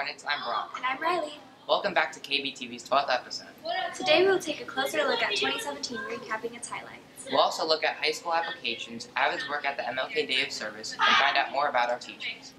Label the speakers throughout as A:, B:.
A: Hornets, I'm Brock.
B: And I'm Riley.
A: Welcome back to KBTV's 12th episode.
B: Today we'll take a closer look at 2017, recapping its highlights.
A: We'll also look at high school applications, Avid's work at the MLK Day of Service, and find out more about our teachings.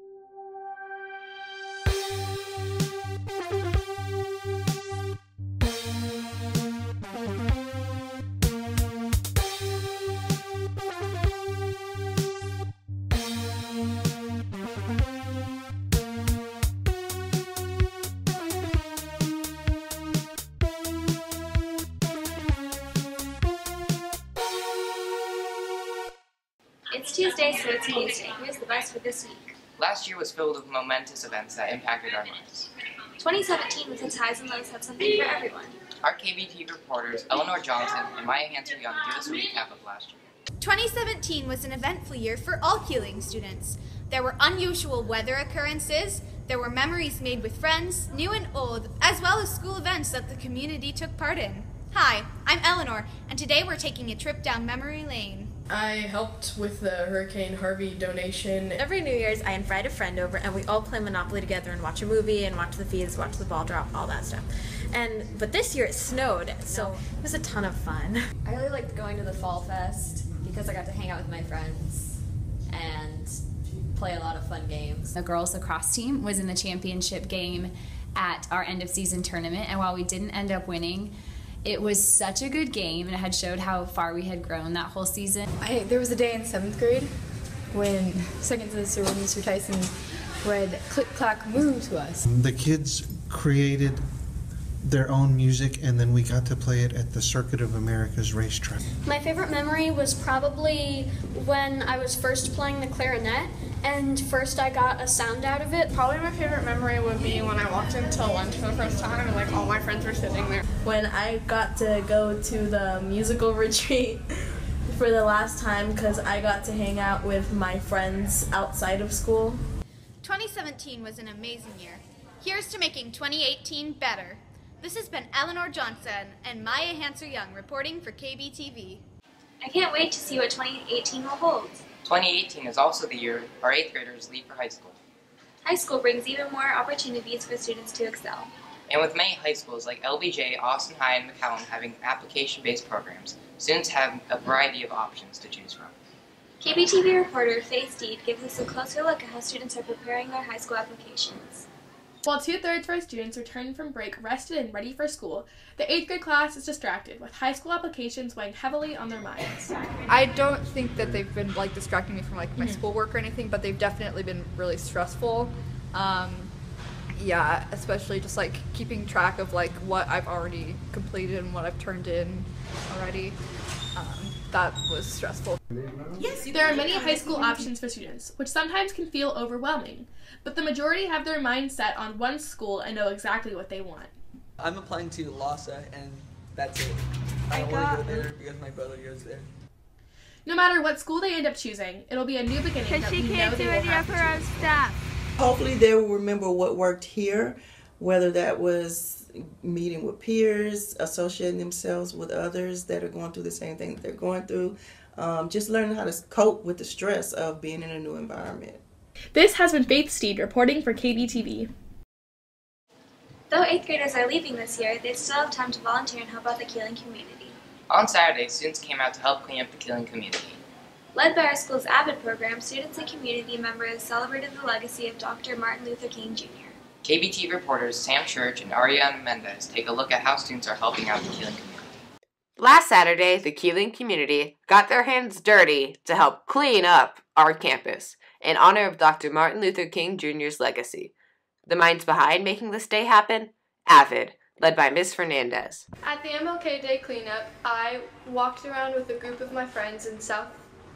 B: It's Tuesday, so it's News Day. Here's the best for this week.
A: Last year was filled with momentous events that impacted our lives.
B: 2017, with its highs and lows, had something for everyone.
A: Our KBTV reporters, Eleanor Johnson and Maya Hanser-Young, give us a recap of last year.
C: 2017 was an eventful year for all Keeling students. There were unusual weather occurrences, there were memories made with friends, new and old, as well as school events that the community took part in. Hi, I'm Eleanor, and today we're taking a trip down memory lane.
D: I helped with the Hurricane Harvey donation.
E: Every New Year's, I invite a friend over and we all play Monopoly together and watch a movie and watch the feeds, watch the ball drop, all that stuff. But this year it snowed, so it was a ton of fun.
F: I really liked going to the Fall Fest because I got to hang out with my friends and play a lot of fun games.
G: The girls lacrosse team was in the championship game at our end of season tournament, and while we didn't end up winning, it was such a good game, and it had showed how far we had grown that whole season.
H: There was a day in 7th grade when second semester when Mr. Tyson read Click Clack Moo to us.
I: The kids created their own music, and then we got to play it at the Circuit of America's racetrack.
J: My favorite memory was probably when I was first playing the clarinet, and first I got a sound out of it.
D: Probably my favorite memory would be when I walked into lunch for the first time and all my friends were sitting there.
K: When I got to go to the musical retreat for the last time because I got to hang out with my friends outside of school.
C: 2017 was an amazing year. Here's to making 2018 better. This has been Eleanor Johnson and Maya Hanser-Young reporting for KBTV.
B: I can't wait to see what 2018 will hold.
A: 2018 is also the year our 8th graders leave for high school.
B: High school brings even more opportunities for students to excel.
A: And with many high schools like LBJ, Austin High, and McCowan having application-based programs, students have a variety of options to choose from.
B: KBTV reporter Faye Steed gives us a closer look at how students are preparing their high school applications.
D: While 2/3 of our students return from break rested and ready for school, the 8th grade class is distracted, with high school applications weighing heavily on their minds.
H: I don't think that they've been distracting me from my schoolwork or anything, but they've definitely been really stressful. Yeah, especially just keeping track of what I've already completed and what I've turned in already. That was stressful.
D: There are many high school options for students, which sometimes can feel overwhelming, but the majority have their mind set on one school and know exactly what they want.
L: I'm applying to LASA, and that's it. I don't want to go there because my brother goes there.
D: No matter what school they end up choosing, it'll be a new beginning that we know they will have to choose.
M: Hopefully they will remember what worked here, whether that was meeting with peers, associating themselves with others that are going through the same thing that they're going through, just learning how to cope with the stress of being in a new environment.
D: This has been Faith Steed reporting for KBTV.
B: Though 8th graders are leaving this year, they still have time to volunteer and help out the Keeling community.
A: On Saturday, students came out to help clean up the Keeling community.
B: Led by our school's Avid program, students and community members celebrated the legacy of Dr. Martin Luther King Jr.
A: KBTV reporters Sam Church and Ariana Mendez take a look at how students are helping out the Keeling community.
N: Last Saturday, the Keeling community got their hands dirty to help clean up our campus in honor of Dr. Martin Luther King Jr.'s legacy. The minds behind making this day happen? Avid, led by Ms. Fernandez.
D: At the MLK Day cleanup, I walked around with a group of my friends in south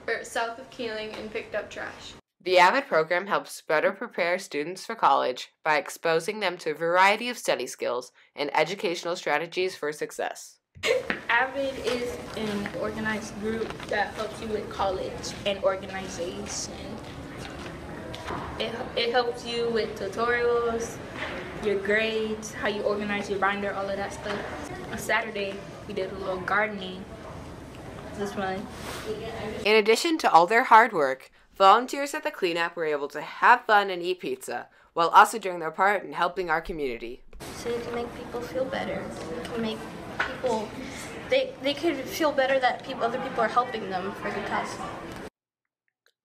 D: of Keeling and picked up trash.
N: The Avid program helps better prepare students for college by exposing them to a variety of study skills and educational strategies for success.
O: Avid is an organized group that helps you with college and organization. It helps you with tutorials, your grades, how you organize your binder, all of that stuff. On Saturday, we did a little gardening. This one.
N: In addition to all their hard work, volunteers at the cleanup were able to have fun and eat pizza while also doing their part in helping our community.
J: So you can make people feel better. You can make people, they could feel better that other people are helping them for the cause.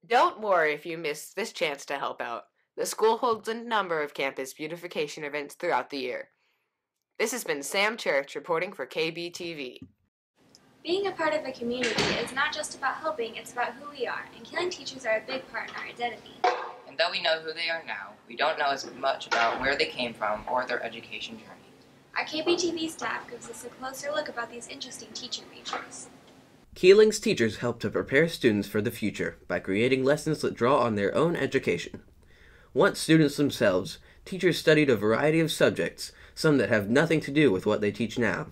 N: Don't worry if you miss this chance to help out. The school holds a number of campus beautification events throughout the year. This has been Sam Church reporting for KBTV.
B: Being a part of a community is not just about helping, it's about who we are, and Keeling teachers are a big part in our identity.
A: And though we know who they are now, we don't know as much about where they came from or their education journey.
B: Our KBTV staff gives us a closer look about these interesting teacher features.
P: Keeling's teachers help to prepare students for the future by creating lessons that draw on their own education. Once students themselves, teachers studied a variety of subjects, some that have nothing to do with what they teach now.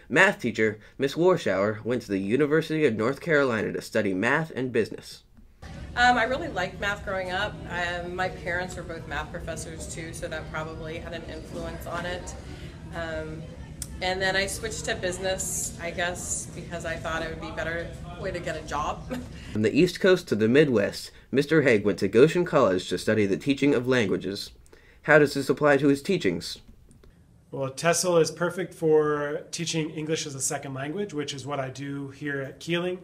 P: Math teacher Miss Warschauer went to the University of North Carolina to study math and business.
Q: I really liked math growing up. My parents were both math professors too, so that probably had an influence on it. And then I switched to business, I guess, because I thought it would be a better way to get a job.
P: From the East Coast to the Midwest, Mr. Haig went to Goshen College to study the teaching of languages. How does this apply to his teachings?
R: Well, TESOL is perfect for teaching English as a second language, which is what I do here at Keeling.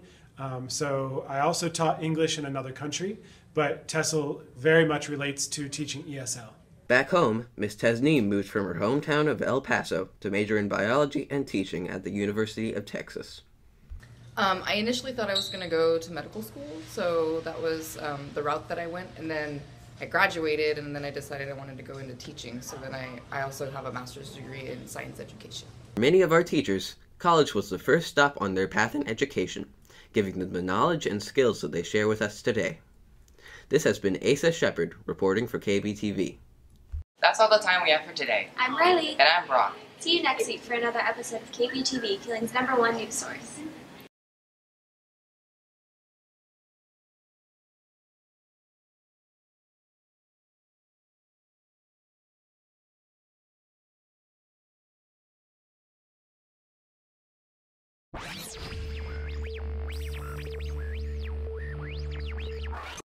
R: So I also taught English in another country, but TESOL very much relates to teaching ESL.
P: Back home, Miss Tesneem moved from her hometown of El Paso to major in biology and teaching at the University of Texas.
S: I initially thought I was going to go to medical school, so that was the route that I went, and then I graduated, and then I decided I wanted to go into teaching, so then I also have a master's degree in science education.
P: For many of our teachers, college was the first stop on their path in education, giving them the knowledge and skills that they share with us today. This has been Asa Shepard reporting for KBTV.
A: That's all the time we have for today.
B: I'm Riley.
A: And I'm Brock.
B: See you next week for another episode of KBTV, Keeling's #1 news source.
N: What?